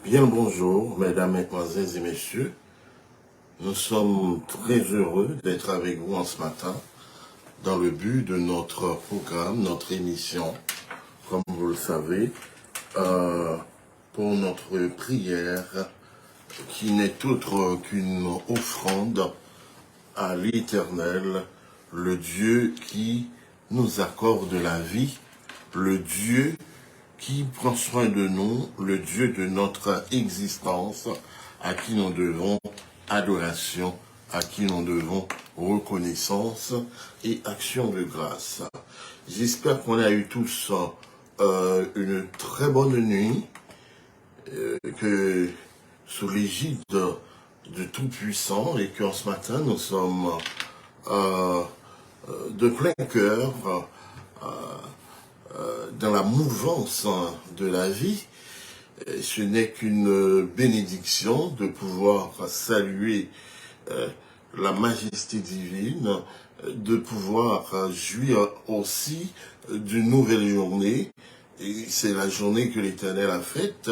Bien le bonjour, mesdames, mesdemoiselles et messieurs. Nous sommes très heureux d'être avec vous en ce matin dans le but de notre programme, notre émission, comme vous le savez, pour notre prière qui n'est autre qu'une offrande à l'Éternel, le Dieu qui nous accorde la vie, le Dieu qui prend soin de nous, le Dieu de notre existence, à qui nous devons adoration, à qui nous devons reconnaissance et action de grâce. J'espère qu'on a eu tous une très bonne nuit, que sous l'égide de Tout-Puissant, et qu'en ce matin nous sommes de plein cœur dans la mouvance de la vie. Ce n'est qu'une bénédiction de pouvoir saluer la majesté divine, de pouvoir jouir aussi d'une nouvelle journée. Et c'est la journée que l'Éternel a faite.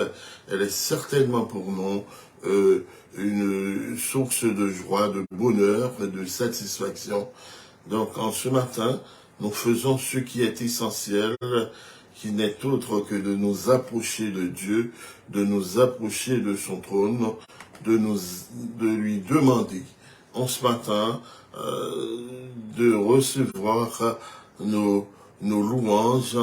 Elle est certainement pour nous une source de joie, de bonheur, de satisfaction. Donc en ce matin, nous faisons ce qui est essentiel, qui n'est autre que de nous approcher de Dieu, de nous approcher de son trône, de lui demander en ce matin de recevoir nos louanges,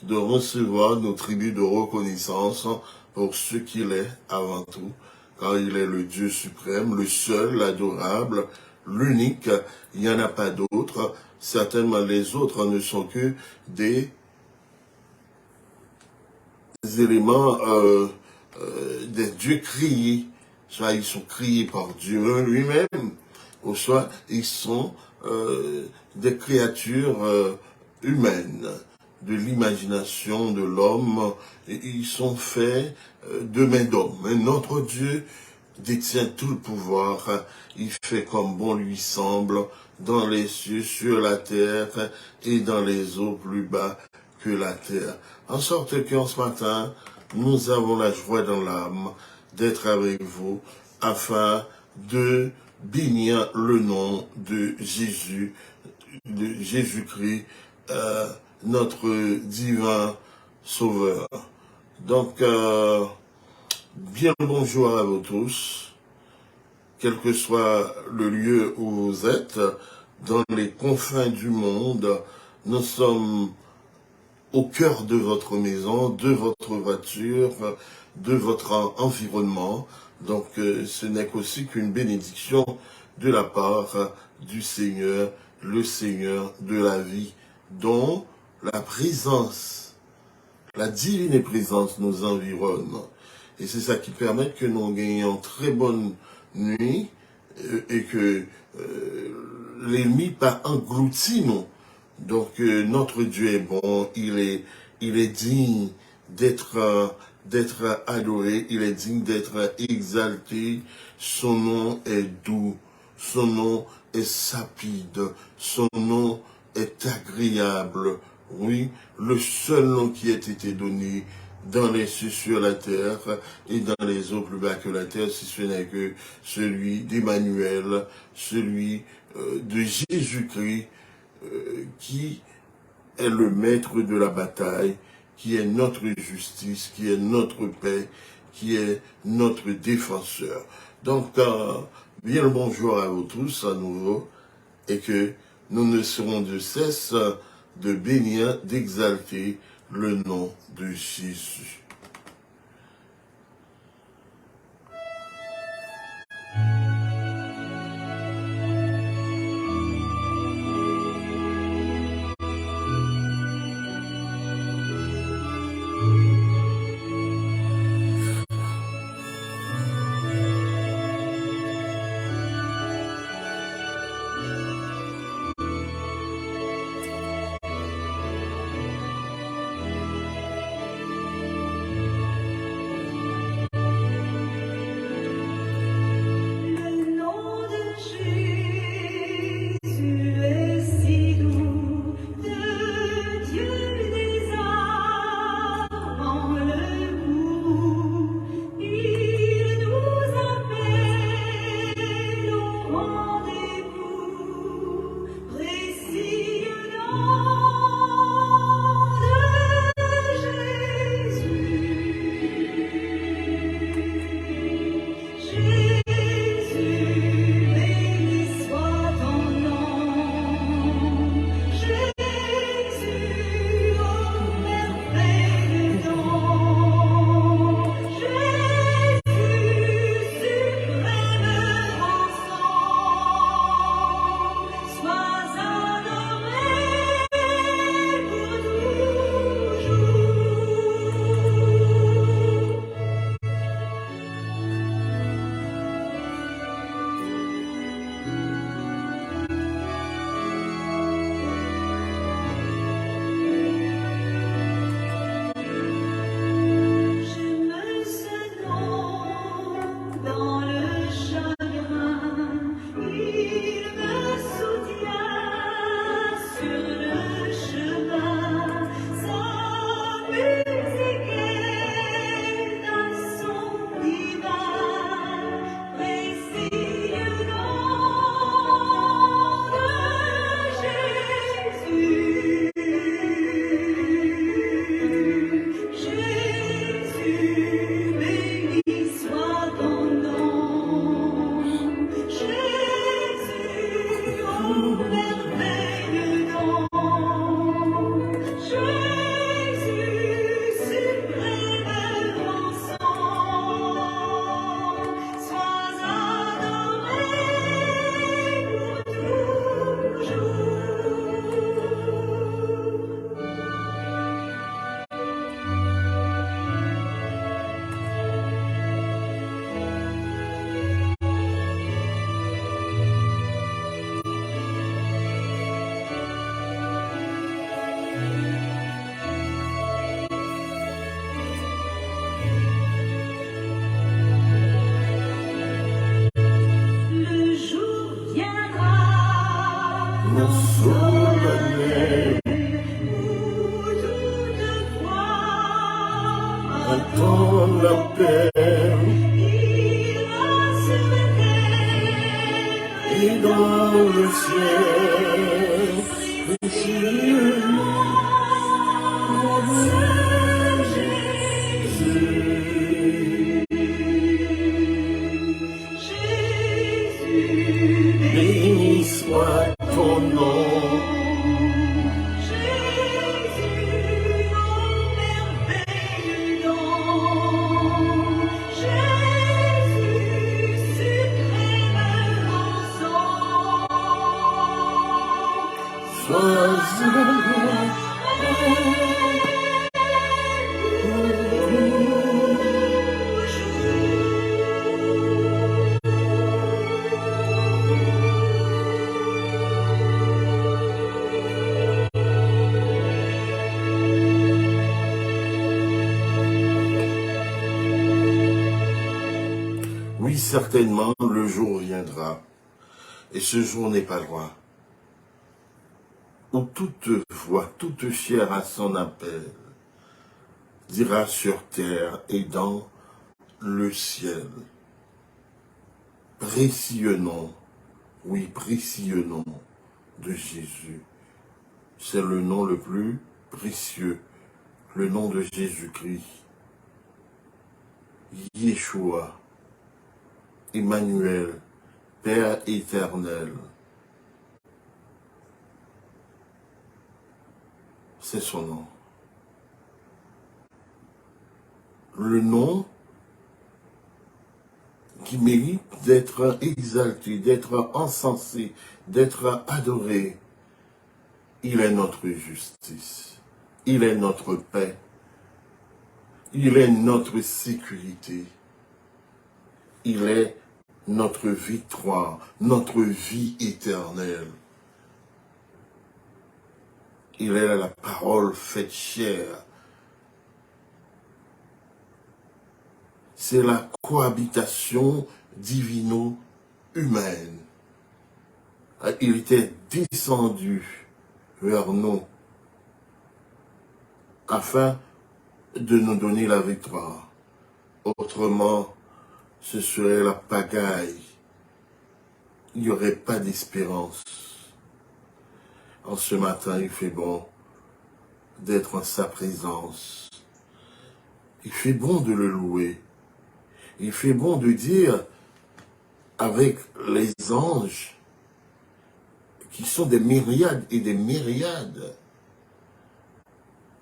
de recevoir nos tribus de reconnaissance pour ce qu'il est avant tout, car il est le Dieu suprême, le seul, l'adorable, l'unique. Il n'y en a pas d'autre. Certainement les autres ne sont que des éléments des dieux criés. Soit ils sont criés par Dieu lui-même, ou soit ils sont des créatures humaines, de l'imagination de l'homme, et ils sont faits de main d'homme. Mais notre Dieu détient tout le pouvoir, il fait comme bon lui semble, dans les cieux, sur la terre, et dans les eaux plus bas que la terre. En sorte qu'en ce matin, nous avons la joie dans l'âme d'être avec vous, afin de bénir le nom de Jésus, de Jésus-Christ, notre divin Sauveur. Donc, bien le bonjour à vous tous, quel que soit le lieu où vous êtes, dans les confins du monde. Nous sommes au cœur de votre maison, de votre voiture, de votre environnement. Donc ce n'est qu'aussi qu'une bénédiction de la part du Seigneur, le Seigneur de la vie, dont la présence, la divine présence nous environne. Et c'est ça qui permet que nous gagnions très bonne nuit et que l'ennemi pas englouti nous. Donc notre Dieu est bon, il est digne d'être adoré, il est digne d'être exalté. Son nom est doux, son nom est sapide, son nom est agréable. Oui, le seul nom qui a été donné dans les cieux, sur la terre et dans les eaux plus bas que la terre, si ce n'est que celui d'Emmanuel, celui de Jésus-Christ, qui est le maître de la bataille, qui est notre justice, qui est notre paix, qui est notre défenseur. Donc, bien le bonjour à vous tous à nouveau, et que nous ne serons de cesse de bénir, d'exalter le nom de Jésus. Et dans le ciel, précieux nom de Jésus. Béni soit ton nom. Oui, certainement, le jour viendra, et ce jour n'est pas loin, où toute voix, toute chair à son appel, dira sur terre et dans le ciel, précieux nom, oui, précieux nom de Jésus. C'est le nom le plus précieux, le nom de Jésus-Christ. Yeshua, Emmanuel, Père éternel. C'est son nom. Le nom qui mérite d'être exalté, d'être encensé, d'être adoré. Il est notre justice. Il est notre paix. Il est notre sécurité. Il est notre victoire, notre vie éternelle. Il est la parole faite chair. C'est la cohabitation divino-humaine. Il était descendu vers nous afin de nous donner la victoire. Autrement, ce serait la pagaille. Il n'y aurait pas d'espérance. En ce matin, il fait bon d'être en sa présence. Il fait bon de le louer. Il fait bon de dire avec les anges, qui sont des myriades et des myriades,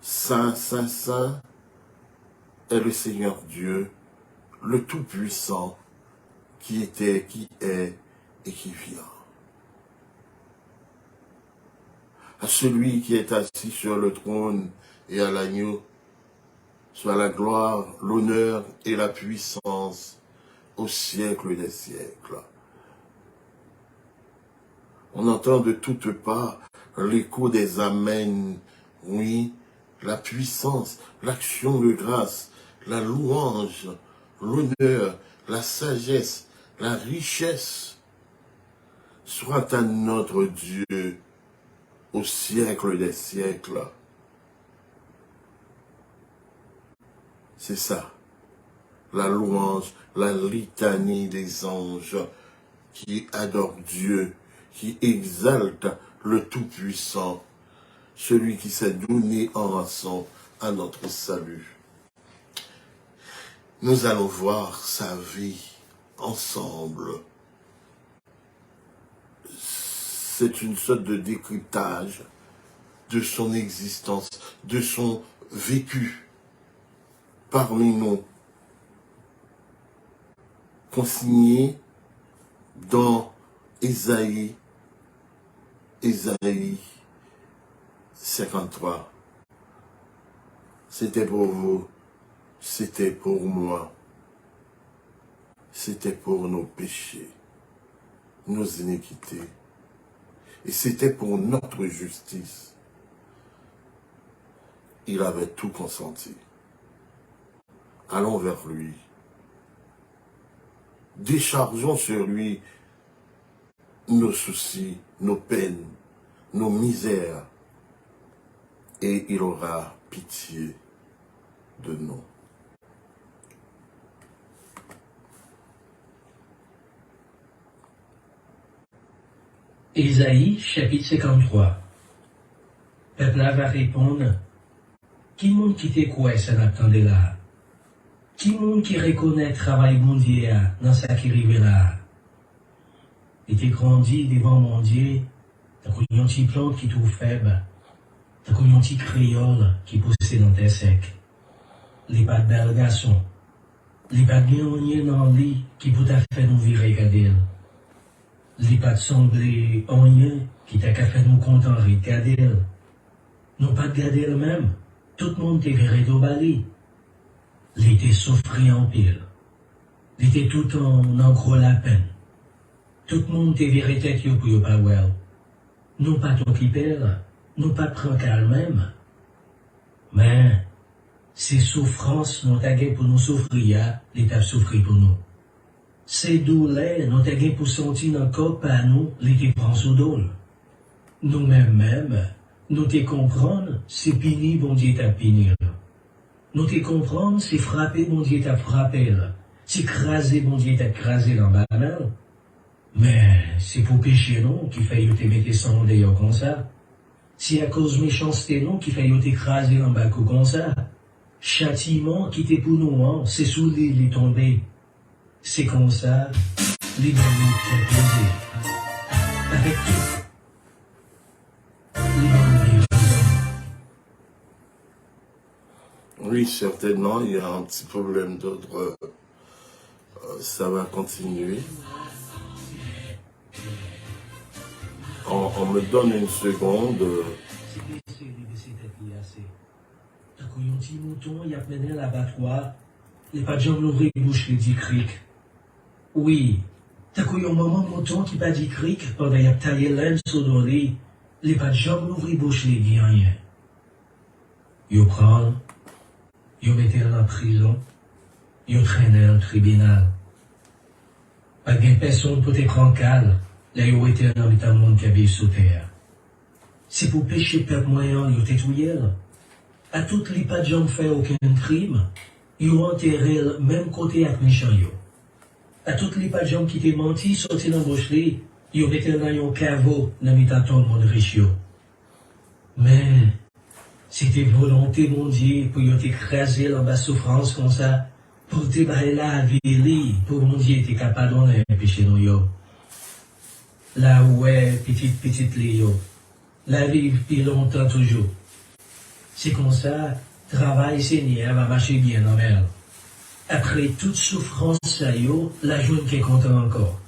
Saint, Saint, Saint est le Seigneur Dieu, le Tout-Puissant, qui était, qui est et qui vient. À celui qui est assis sur le trône et à l'agneau, soit la gloire, l'honneur et la puissance au siècle des siècles. On entend de toutes parts l'écho des Amen. Oui, la puissance, l'action de grâce, la louange, l'honneur, la sagesse, la richesse soit à notre Dieu au siècle des siècles. C'est ça, la louange, la litanie des anges qui adorent Dieu, qui exalte le Tout-Puissant, celui qui s'est donné en rançon à notre salut. Nous allons voir sa vie ensemble. C'est une sorte de décryptage de son existence, de son vécu parmi nous, consigné dans Ésaïe 53. C'était pour vous, c'était pour moi, c'était pour nos péchés, nos iniquités, et c'était pour notre justice. Il avait tout consenti. Allons vers lui. Déchargeons sur lui nos soucis, nos peines, nos misères, et il aura pitié de nous. Ésaïe, chapitre 53. Peuple va répondre, qui monde qui te quoi ça n'attendait là? Qui monde qui reconnaît le travail bon Dieu dans ça qui arrive là? Et t'es grandi devant mon Dieu, t'as connu un petit plante qui trouve faible, t'as connu un petit créole qui poussait dans tes secs. Les pas de belles garçons, les pas de bien dans le lit qui peut t'a fait nous virer gadel. Les pas de sembler rien qui t'a fait nous contents de gadel. Non pas de gadel même, tout le monde t'est viré d'Obali. L'été souffrit en pile. L'été tout en gros la peine. Tout le monde t'est viré tête yo pour yo pas well. Non pas ton qui perd, non pas prendre calme même. Mais, ces souffrances n'ont pas pour nous souffrir, l'étape souffrir pour nous. Ces douleurs n'ont pas pour sentir dans le corps pas nous, l'été prend sous dole. Nous-mêmes, nous te comprendre, c'est pini, bon Dieu t'a pini. Nous te comprendre, c'est frapper, bon Dieu t'a frappé. C'est craser, bon Dieu t'a crasé dans la banane. Mais c'est pour pécher non qui fait te mettre sans d'ailleurs comme ça. C'est à cause méchanceté non qui fait t'écraser dans le comme ça. Châtiment qui t'est pour nous, hein, c'est sous les tomber. C'est comme ça, les bonnes qui plaisir. Avec tout. Les bonnes. Oui, certainement, il y a un petit problème d'ordre. Ça va continuer. On me donne une seconde. T'as connu un petit mouton, il a mené à l'abattoir. Les pas de jambes l'ouvrir bouche les dit cric. Oui, t'as connu un maman mouton qui pas dit cric pendant qu'il a taillé l'aine sur le lit. Les pas de jambes l'ouvrir bouche les dit rien. Yo prend, yo mettait en prison, yo traînait au tribunal. Pas de personne pour te prendre calme. Là, yo était dans le monde qui habite sous terre. C'est pour pécher peuple moyen, yo tétouillé. À toutes les pas de jambes fait aucun crime, yo enterré le même côté avec méchant yo. À toutes les pas de jambes qui t'es menti, sorti dans bouche li, yo mettait dans yon caveau, dans l'imitation de monde riche yo. Mais, c'était volonté, mon Dieu, pour yo t'écraser dans la souffrance comme ça, pour te bailler la vie, pour mon Dieu, t'es capable d'en péché nous yo. Là où est petite Léo, la vie plus longtemps toujours. C'est comme ça, travail Seigneur va marcher bien dans elle. Après toute souffrance, ça yo, la journée qui est content encore.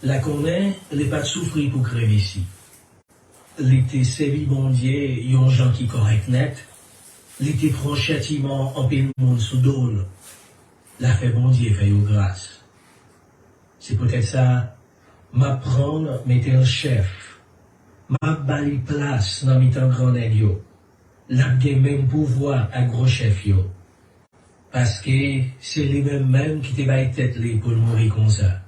La connaît, elle n'est pas de souffrir pour crever ici. L'été servi bon Dieu, yon gens qui correct net. L'été prend châtiment en plein monde sous dole. La fait bon Dieu fait aux grâce. C'est peut-être ça. M'apprendre, mettez un chef. M'a bali place dans mi temps grand yo. L'a même pouvoir à gros chef yo. Parce que c'est les mêmes qui te baillent tête les pour mourir comme ça.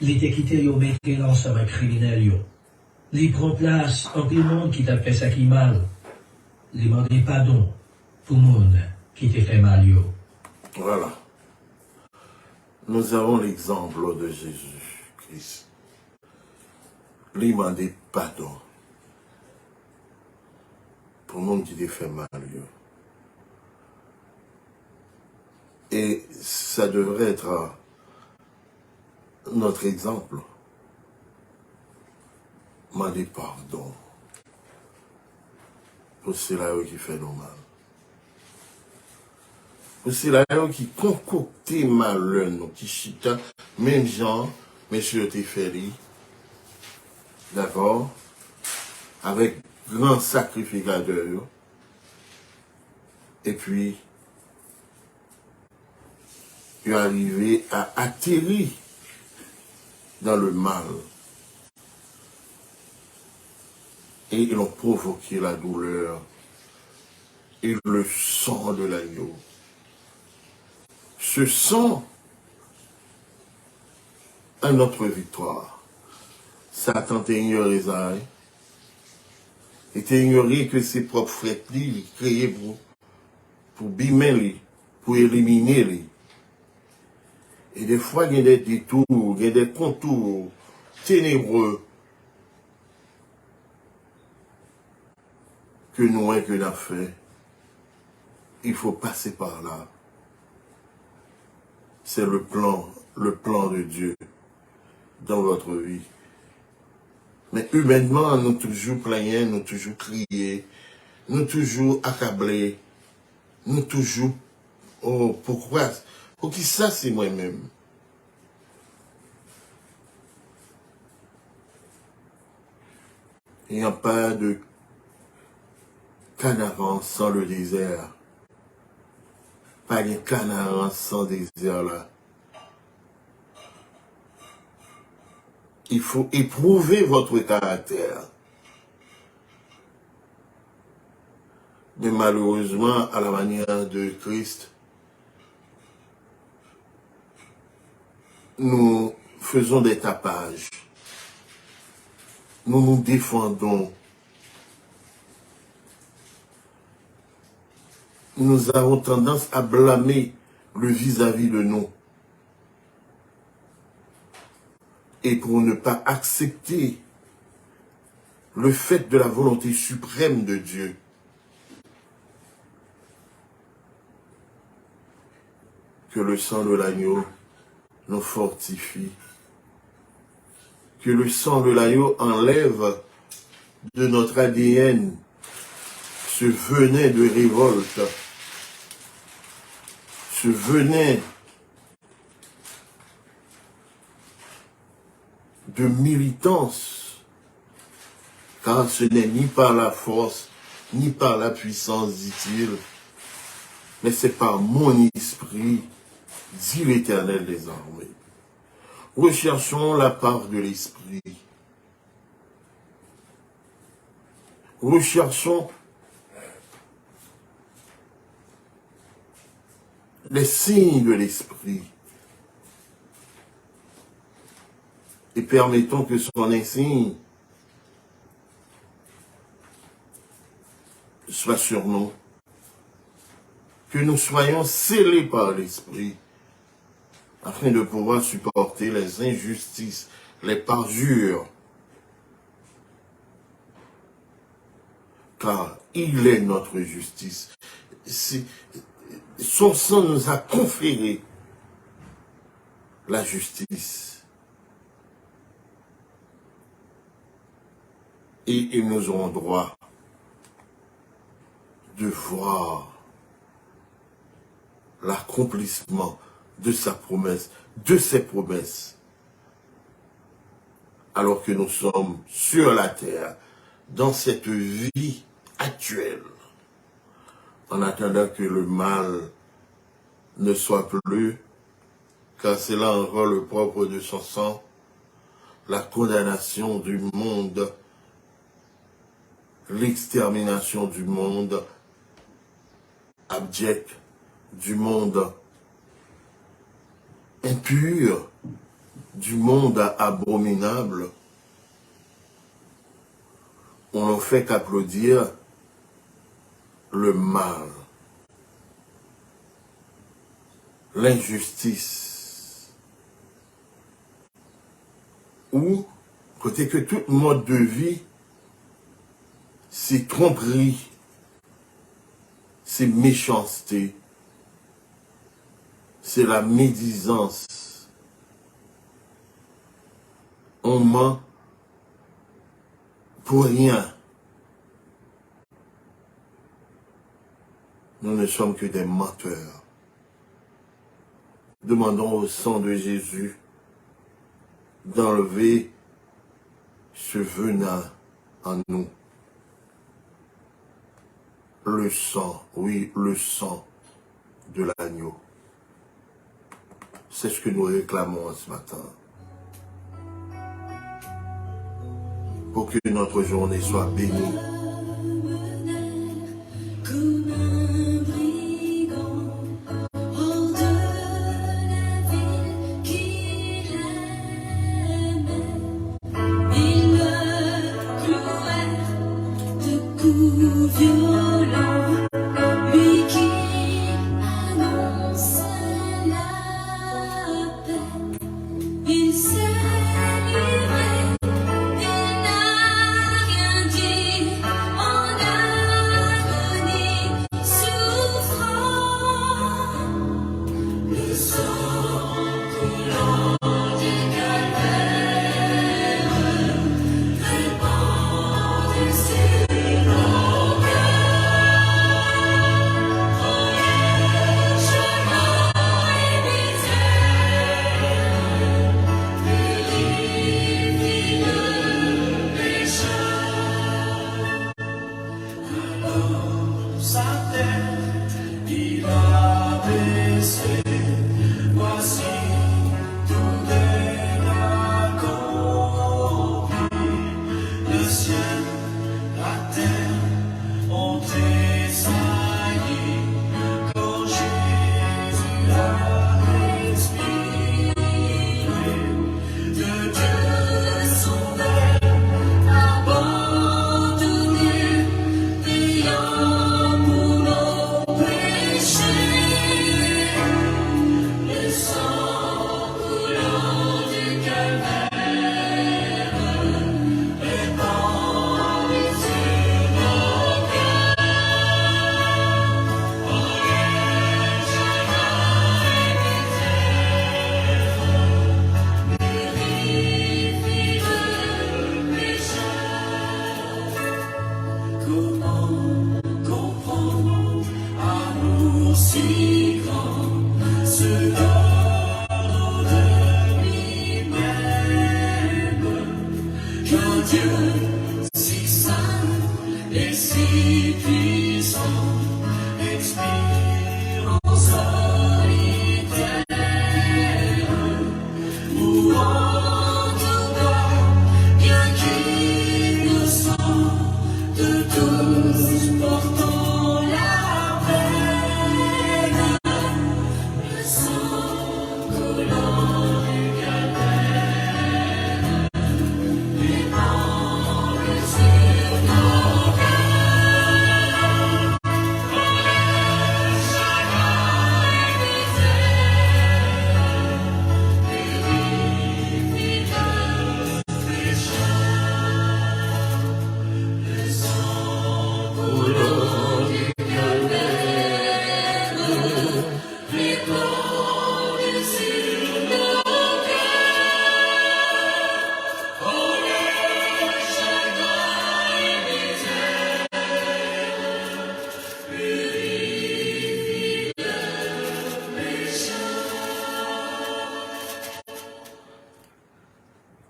Les te quitté yo mettez l'ensemble criminel yo. Les prend place en tout le monde qui t'a fait ça qui mal. Les demander pardon pour le monde qui t'a fait mal yo. Voilà. Nous avons l'exemple de Jésus-Christ. Lui demander pardon pour le monde qui t'a fait mal. Et ça devrait être notre exemple. Demander pardon pour ceux-là qui fait nous mal. Pour ceux-là qui concoctent malheur, qui chita, même gens, messieurs t'es fait. D'accord, avec grand sacrificateur, et puis, il est arrivé à atterrir dans le mal. Et ils ont provoqué la douleur et le sang de l'agneau. Ce sang a notre victoire. Satan t'a ignoré ça. Et t'a ignoré que ses propres frères, il créé pour bimer, pour éliminer. Et des fois, il y a des détours, il y a des contours ténébreux que nous avons que nous fait. Il faut passer par là. C'est le plan de Dieu dans votre vie. Mais humainement, nous toujours plaignons, nous toujours criés, nous toujours accablés, nous toujours, oh, pourquoi? Pour qui ça, c'est moi-même? Il n'y a pas de Canaan sans le désert. Pas de Canaan sans désert là. Il faut éprouver votre caractère. Mais malheureusement, à la manière de Christ, nous faisons des tapages. Nous nous défendons. Nous avons tendance à blâmer le vis-à-vis de nous. Et pour ne pas accepter le fait de la volonté suprême de Dieu. Que le sang de l'agneau nous fortifie. Que le sang de l'agneau enlève de notre ADN ce venin de révolte, ce venin de militance, car ce n'est ni par la force, ni par la puissance, dit-il, mais c'est par mon esprit, dit l'Éternel des armées. Recherchons la part de l'esprit. Recherchons les signes de l'esprit. Et permettons que son insigne soit sur nous. Que nous soyons scellés par l'esprit, afin de pouvoir supporter les injustices, les parjures. Car il est notre justice. Son sang nous a conféré la justice. Et nous aurons droit de voir l'accomplissement de sa promesse, de ses promesses, alors que nous sommes sur la terre, dans cette vie actuelle, en attendant que le mal ne soit plus, car c'est là encore le propre de son sang, la condamnation du monde, l'extermination du monde abject, du monde impur, du monde abominable. On ne fait qu'applaudir le mal, l'injustice, ou côté que tout mode de vie, c'est tromperie, c'est méchanceté, c'est la médisance. On ment pour rien. Nous ne sommes que des menteurs. Demandons au sang de Jésus d'enlever ce venin en nous. Le sang, oui, le sang de l'agneau. C'est ce que nous réclamons ce matin. Pour que notre journée soit bénie.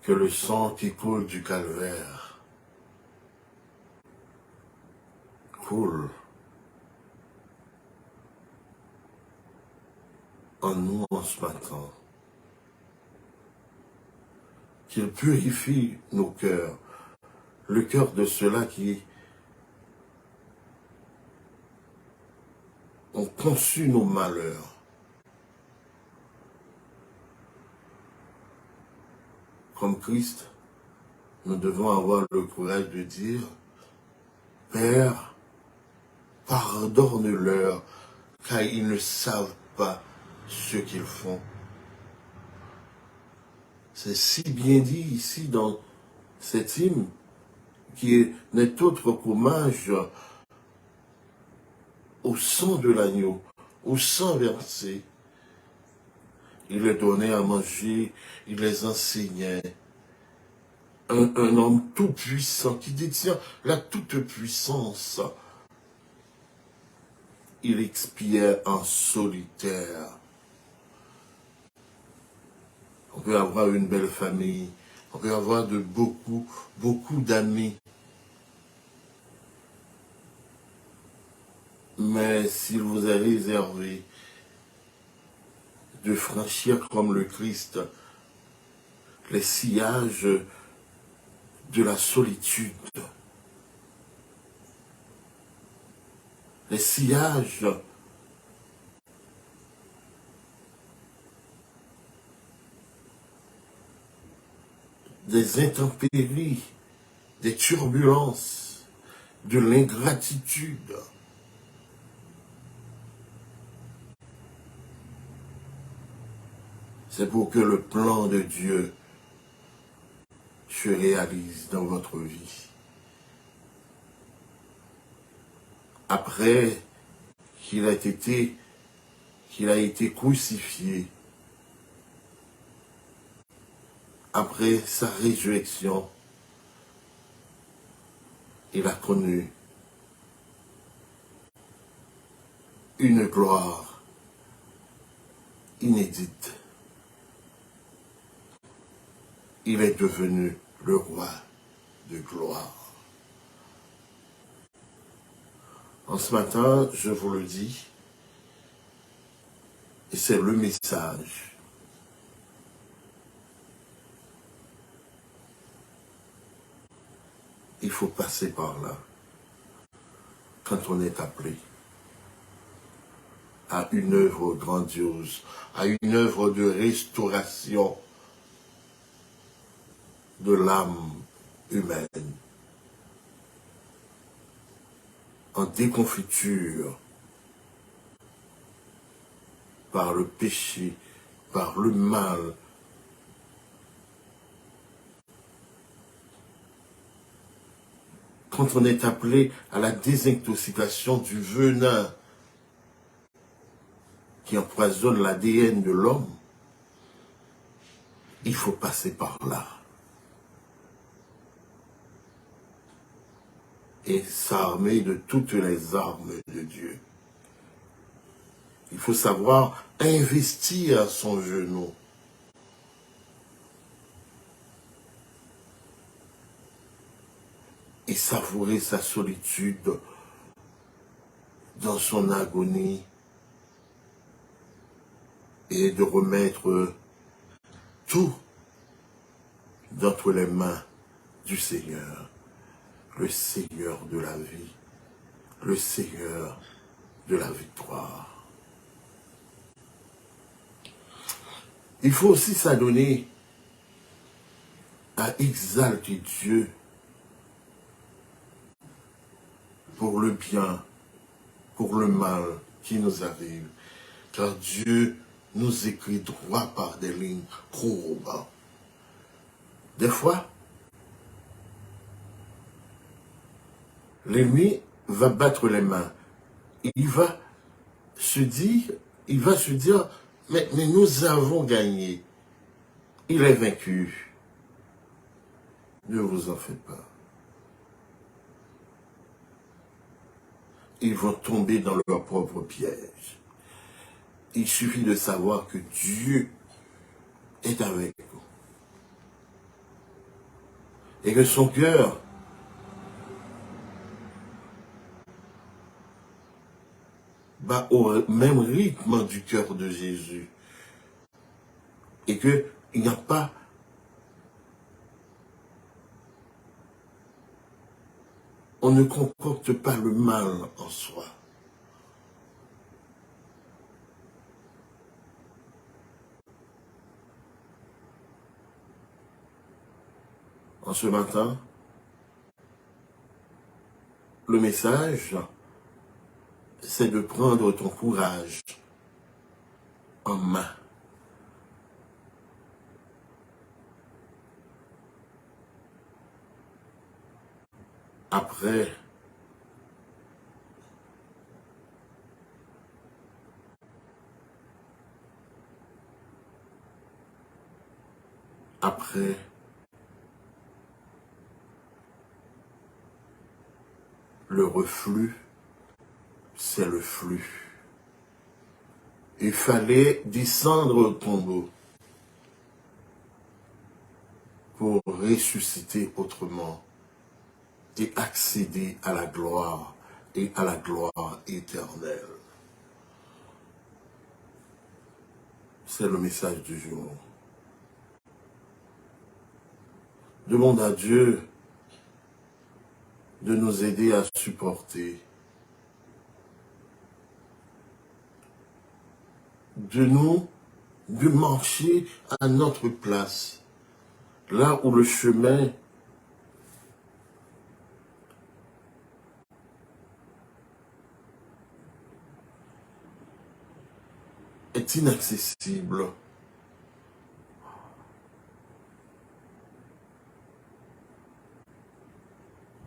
Que le sang qui coule du calvaire coule en nous en ce matin. Qu'il purifie nos cœurs, le cœur de ceux-là qui ont conçu nos malheurs. Comme Christ, nous devons avoir le courage de dire, Père, pardonne-leur, car ils ne savent pas ce qu'ils font. C'est si bien dit ici dans cet hymne, qui n'est autre qu'hommage au sang de l'agneau, au sang versé. Il les donnait à manger, il les enseignait. Un homme tout-puissant qui détient la toute-puissance. Il expiait en solitaire. On peut avoir une belle famille, on peut avoir de beaucoup d'amis. Mais s'il vous est réservé de franchir comme le Christ les sillages de la solitude, les sillages des intempéries, des turbulences, de l'ingratitude. C'est pour que le plan de Dieu se réalise dans votre vie. Après qu'il a été crucifié, après sa résurrection, il a connu une gloire inédite. Il est devenu le roi de gloire. En ce matin, je vous le dis, et c'est le message. Il faut passer par là quand on est appelé à une œuvre grandiose, à une œuvre de restauration de l'âme humaine, en déconfiture par le péché, par le mal. Quand on est appelé à la désintoxication du venin qui empoisonne l'ADN de l'homme, il faut passer par là. Et s'armer de toutes les armes de Dieu. Il faut savoir investir son genou. Et savourer sa solitude dans son agonie. Et de remettre tout entre les mains du Seigneur. Le Seigneur de la vie, le Seigneur de la victoire. Il faut aussi s'adonner à exalter Dieu pour le bien, pour le mal qui nous arrive. Car Dieu nous écrit droit par des lignes courbes. Des fois, l'ennemi va battre les mains. Il va se dire, mais nous avons gagné. Il est vaincu. Ne vous en faites pas. Ils vont tomber dans leur propre piège. Il suffit de savoir que Dieu est avec vous. Et que son cœur bat au même rythme du cœur de Jésus. Et qu'il n'y a pas on ne concocte pas le mal en soi. En ce matin, le message, c'est de prendre ton courage en main. Après le reflux, c'est le flux. Il fallait descendre au tombeau pour ressusciter autrement et accéder à la gloire et à la gloire éternelle. C'est le message du jour. Demande à Dieu de nous aider à supporter, de marcher à notre place, là où le chemin est inaccessible.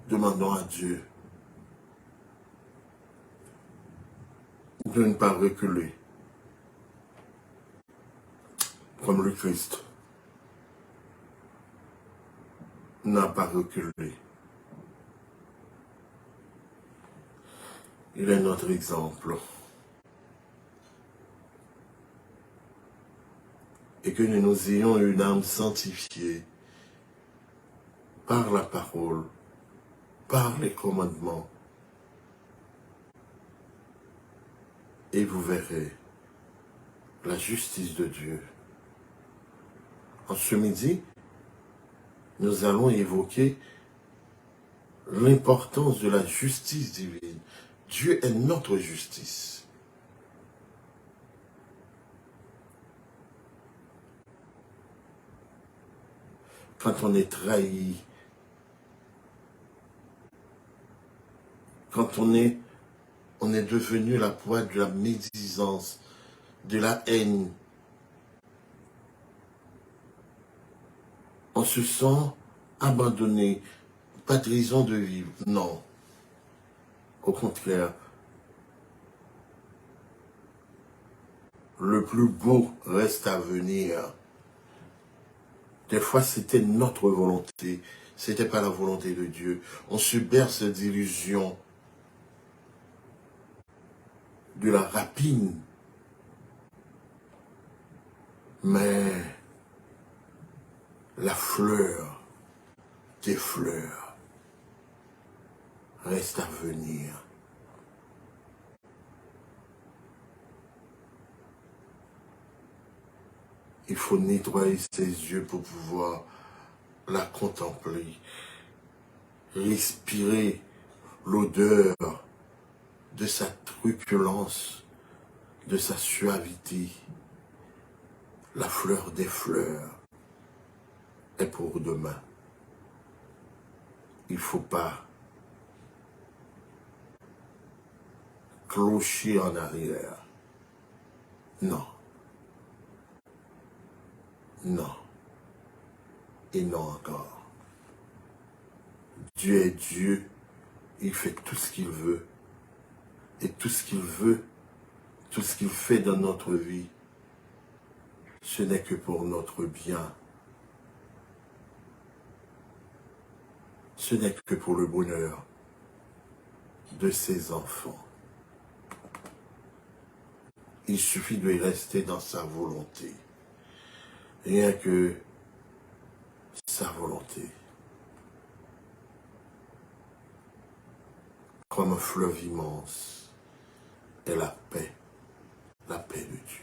Demandons à Dieu de ne pas reculer, comme le Christ n'a pas reculé. Il est notre exemple. Et que nous ayons une âme sanctifiée par la parole, par les commandements. Et vous verrez la justice de Dieu. En ce midi, nous allons évoquer l'importance de la justice divine. Dieu est notre justice. Quand on est trahi, quand on est devenu la proie de la médisance, de la haine, on se sent abandonné, pas de raison de vivre. Non. Au contraire, le plus beau reste à venir. Des fois, c'était notre volonté. C'était pas la volonté de Dieu. On se berce d'illusions, de la rapine. Mais la fleur des fleurs reste à venir. Il faut nettoyer ses yeux pour pouvoir la contempler, respirer l'odeur de sa truculence, de sa suavité, La fleur des fleurs est pour demain. Il ne faut pas clocher en arrière. Non. Non. Et non encore. Dieu est Dieu. Il fait tout ce qu'il veut. Et tout ce qu'il veut, tout ce qu'il fait dans notre vie, ce n'est que pour notre bien. Ce n'est que pour le bonheur de ses enfants. Il suffit de rester dans sa volonté. Rien que sa volonté. Comme un fleuve immense est la paix de Dieu.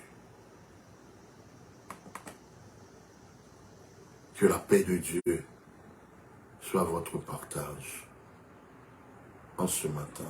Que la paix de Dieu soit votre partage en ce matin.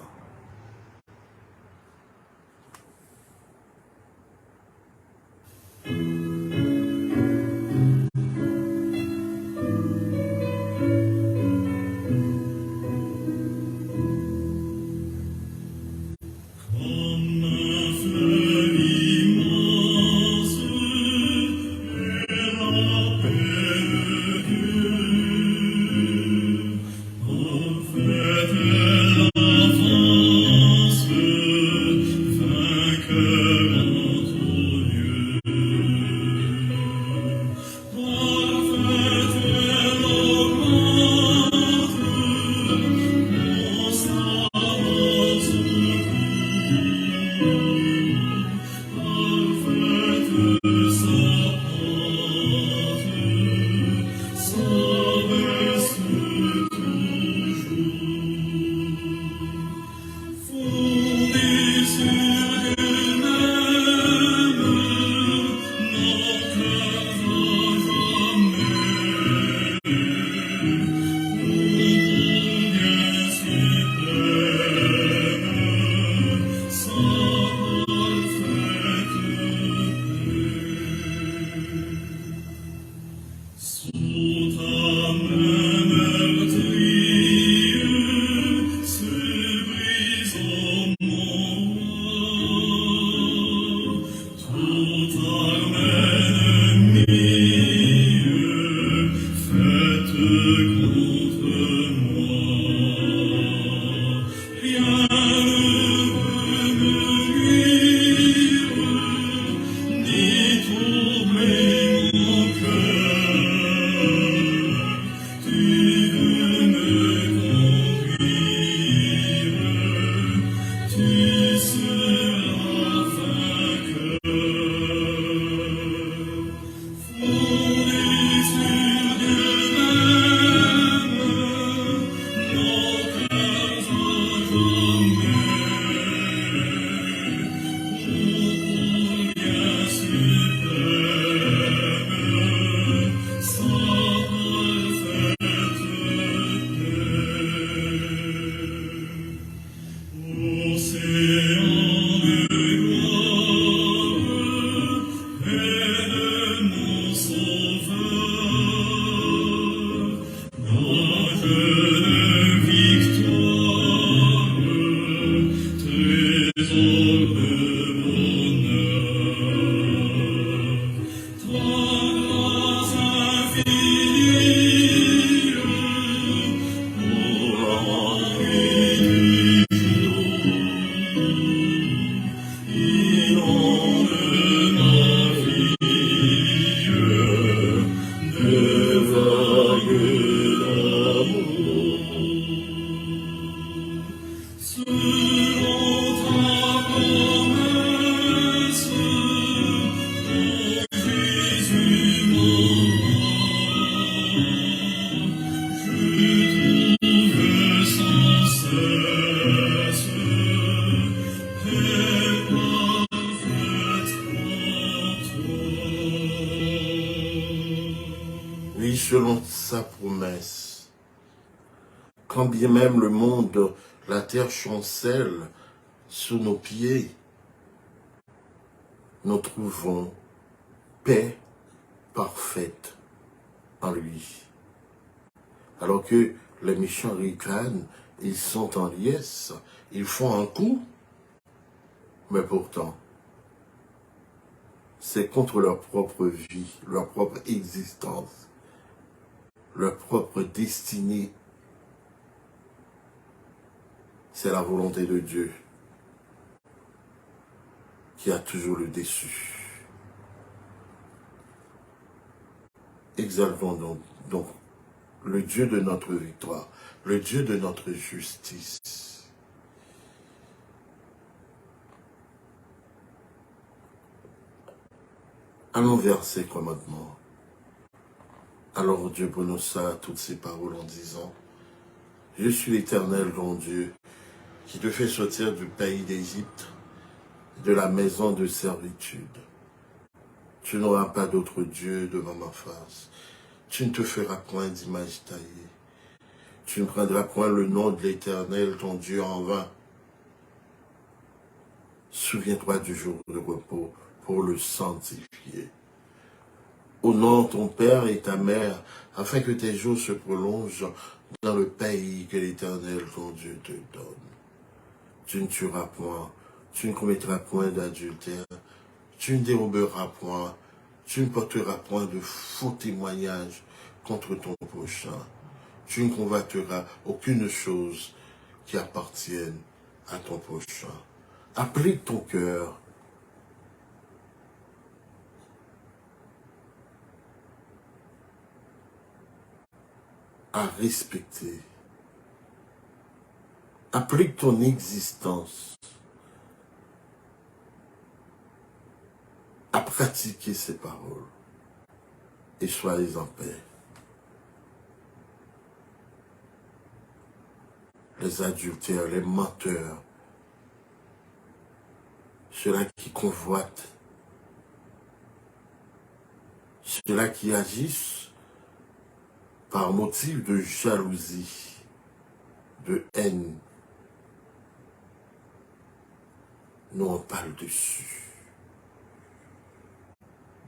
Oui, selon sa promesse, quand bien même le monde, la terre chancelle sous nos pieds, nous trouvons paix parfaite en lui. Alors que les méchants ricanent, ils sont en liesse, ils font un coup, mais pourtant, c'est contre leur propre vie, leur propre existence, leur propre destinée. C'est la volonté de Dieu qui a toujours le dessus. Exaltons donc le Dieu de notre victoire, le Dieu de notre justice. Allons vers ses commandements. Alors Dieu prononça toutes ces paroles en disant, « Je suis l'Éternel, ton Dieu, qui te fait sortir du pays d'Égypte, de la maison de servitude. Tu n'auras pas d'autre Dieu devant ma face. Tu ne te feras point d'image taillée. Tu ne prendras point le nom de l'Éternel, ton Dieu, en vain. Souviens-toi du jour de repos pour le sanctifier. Honore ton père et ta mère, afin que tes jours se prolongent dans le pays que l'Éternel, ton Dieu, te donne. Tu ne tueras point, tu ne commettras point d'adultère, tu ne déroberas point, tu ne porteras point de faux témoignages contre ton prochain. Tu ne convoiteras aucune chose qui appartienne à ton prochain. Applique ton cœur à respecter. Applique ton existence à pratiquer ces paroles et soyez en paix. Les adultères, les menteurs, ceux-là qui convoitent, ceux-là qui agissent par motif de jalousie, de haine, n'ont pas le dessus.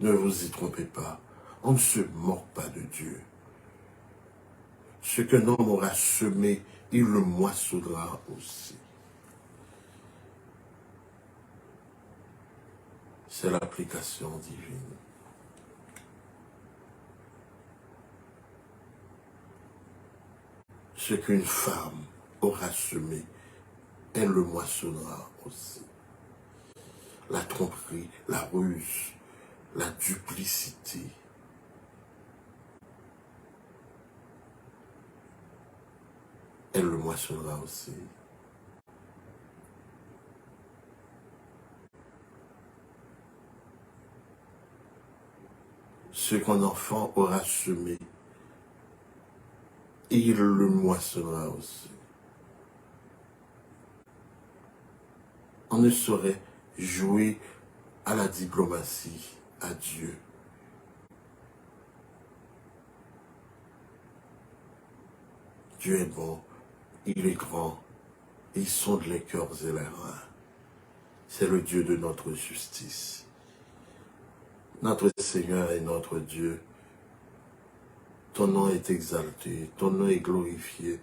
Ne vous y trompez pas, on ne se moque pas de Dieu. Ce qu'un homme aura semé, il le moissonnera aussi. C'est l'application divine. Ce qu'une femme aura semé, elle le moissonnera aussi. La tromperie, la ruse, la duplicité. Elle le moissonnera aussi. Ce qu'un enfant aura semé, il le moissonnera aussi. On ne saurait jouer à la diplomatie, à Dieu. Dieu est bon, il est grand, il sonde les cœurs et les reins. C'est le Dieu de notre justice. Notre Seigneur est notre Dieu. Ton nom est exalté, ton nom est glorifié,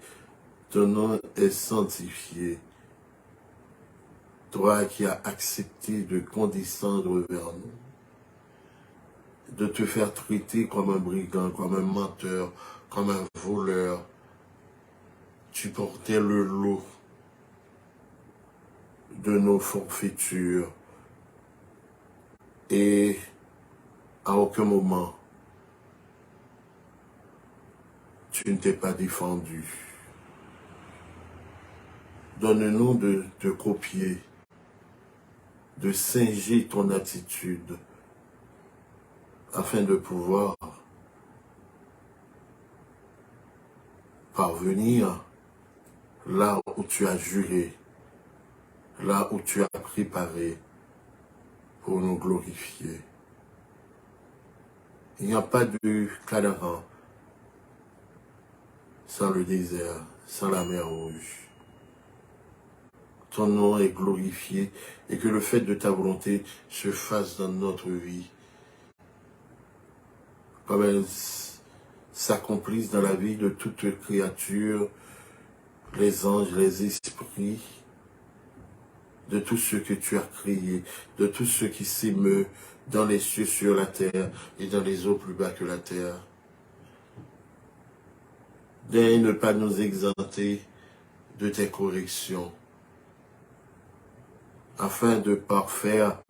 ton nom est sanctifié. Toi qui as accepté de condescendre vers nous, de te faire traiter comme un brigand, comme un menteur, comme un voleur. Tu portais le lot de nos forfaitures et à aucun moment tu ne t'es pas défendu. Donne-nous de te copier, de singer ton attitude afin de pouvoir parvenir là où tu as juré, là où tu as préparé pour nous glorifier. Il n'y a pas de Canaan sans le désert, sans la mer Rouge. Ton nom est glorifié et que le fait de ta volonté se fasse dans notre vie. comme elles s'accomplissent dans la vie de toute créature, les anges, les esprits, de tous ceux que tu as créés, de tous ceux qui s'émeuvent dans les cieux, sur la terre et dans les eaux plus bas que la terre. Daigne ne pas nous exempter de tes corrections, afin de parfaire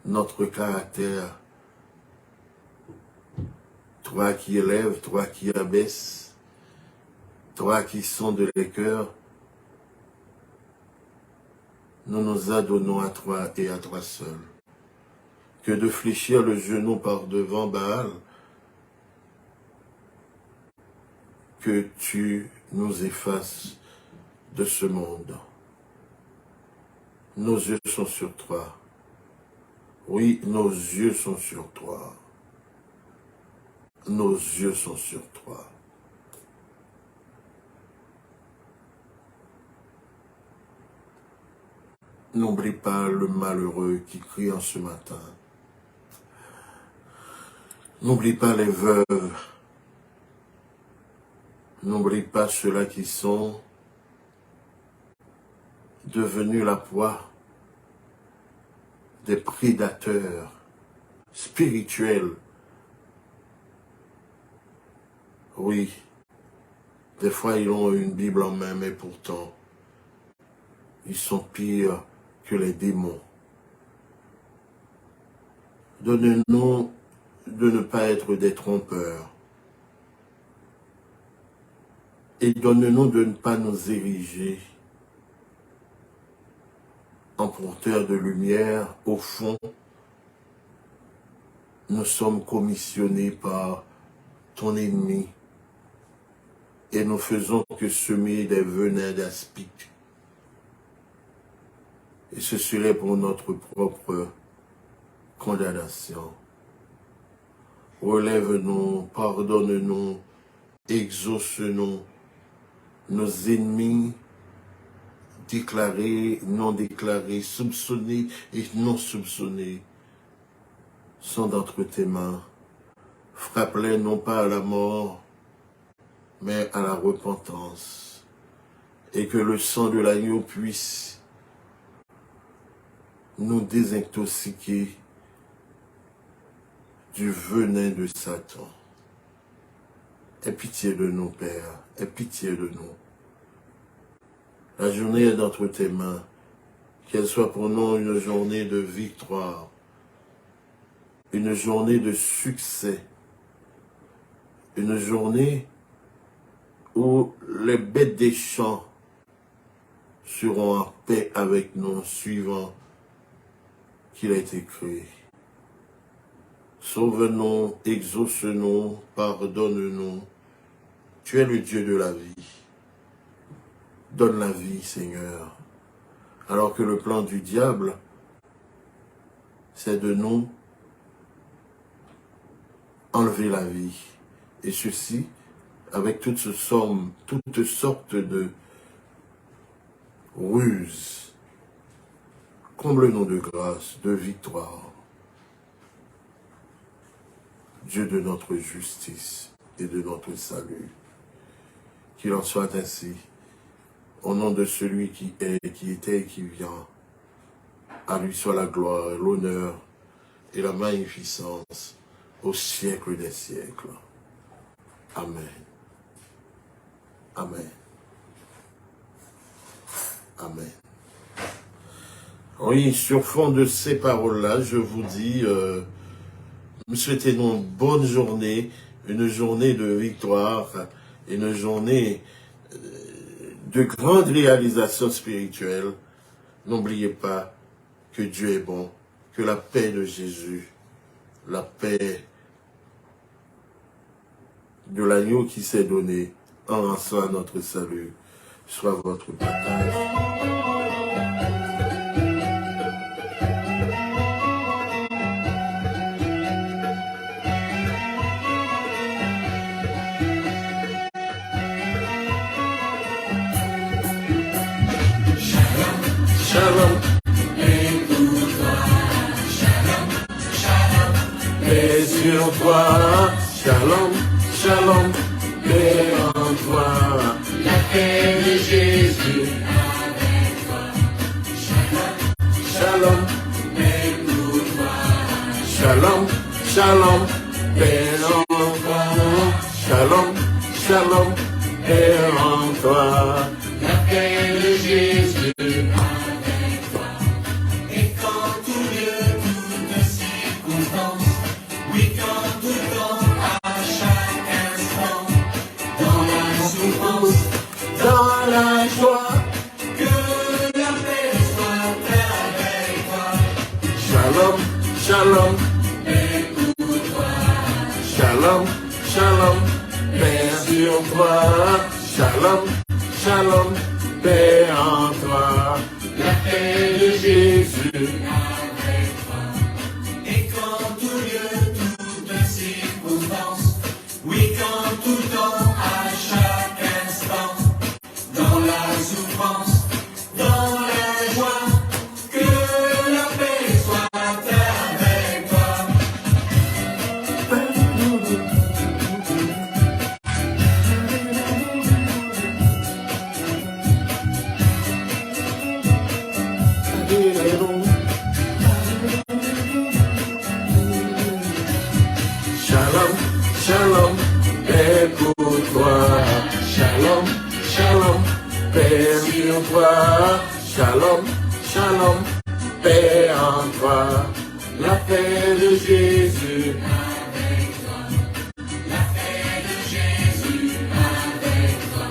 notre caractère. Toi qui élèves, toi qui abaisses, toi qui sondes les cœurs, nous nous adonnons à toi et à toi seul. Que de fléchir le genou par devant Baal, que tu nous effaces de ce monde. Nos yeux sont sur toi. Oui, nos yeux sont sur toi. Nos yeux sont sur toi. N'oublie pas le malheureux qui crie en ce matin. N'oublie pas les veuves. N'oublie pas ceux-là qui sont devenus la proie des prédateurs spirituels. Oui, des fois ils ont une Bible en main, mais pourtant, ils sont pires que les démons. Donne-nous de ne pas être des trompeurs. Et donne-nous de ne pas nous ériger en porteurs de lumière. Au fond, nous sommes commissionnés par ton ennemi et nous faisons que semer des venins d'aspic. Et ce serait pour notre propre condamnation. Relève-nous, pardonne-nous, exauce-nous, nos ennemis déclarés, non déclarés, soupçonnés et non soupçonnés sont d'entre tes mains. Frappe-les non pas à la mort, mais à la repentance. Et que le sang de l'agneau puisse nous désintoxiquer du venin de Satan. Aie pitié de nous, Père, aie pitié de nous. La journée est d'entre tes mains, qu'elle soit pour nous une journée de victoire, une journée de succès, une journée où les bêtes des champs seront en paix avec nous, suivant qu'il a été créé. Sauve-nous, exauce-nous, pardonne-nous. Tu es le Dieu de la vie. Donne la vie, Seigneur. Alors que le plan du diable, c'est de nous enlever la vie. Et ceci, avec toutes sortes de ruses. Comble-nous de grâce, de victoire. Dieu de notre justice et de notre salut. Qu'il en soit ainsi. Au nom de celui qui est, qui était et qui vient, à lui soit la gloire, l'honneur et la magnificence au siècle des siècles. Amen. Amen. Amen. Oui, sur fond de ces paroles-là, je vous dis, souhaitez-nous une bonne journée, une journée de victoire, une journée de grandes réalisations spirituelles. N'oubliez pas que Dieu est bon, que la paix de Jésus, la paix de l'agneau qui s'est donné en rançon à notre salut, soit votre partage. Shalom, écoute-toi, shalom, shalom, et sur toi. Shalom, shalom, paix en toi. La paix de Jésus avec toi. Shalom, paix pour toi. Shalom, shalom, paix en toi. Shalom, shalom, paix en toi. La paix de Jésus avec toi. Et quand tout lieu, toute circonstance, oui, quand tout temps, à chaque instant, dans la souffrance, dans la joie, que la paix soit avec toi. Shalom, shalom, paix pour toi. Shalom, shalom, paix sur toi. Shalom, shalom, paix en toi. La paix de Jésus avec toi. Et quand tout lieu, toute circonstance, oui, quand tout temps, à chaque instant, dans la souffrance, dans la joie, que la paix soit avec toi. Shalom, shalom, paix pour toi. Shalom, shalom, paix sur toi. Shalom, shalom, paix en toi. La paix de Jésus avec toi. La paix de Jésus avec toi.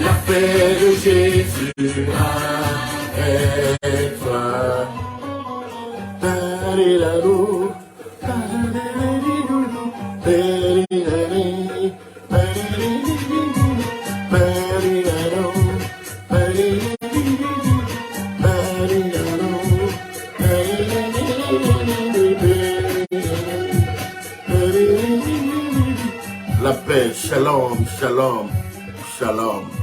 La paix de Jésus avec toi. Paris-la-lou, la paix, shalom, shalom, shalom.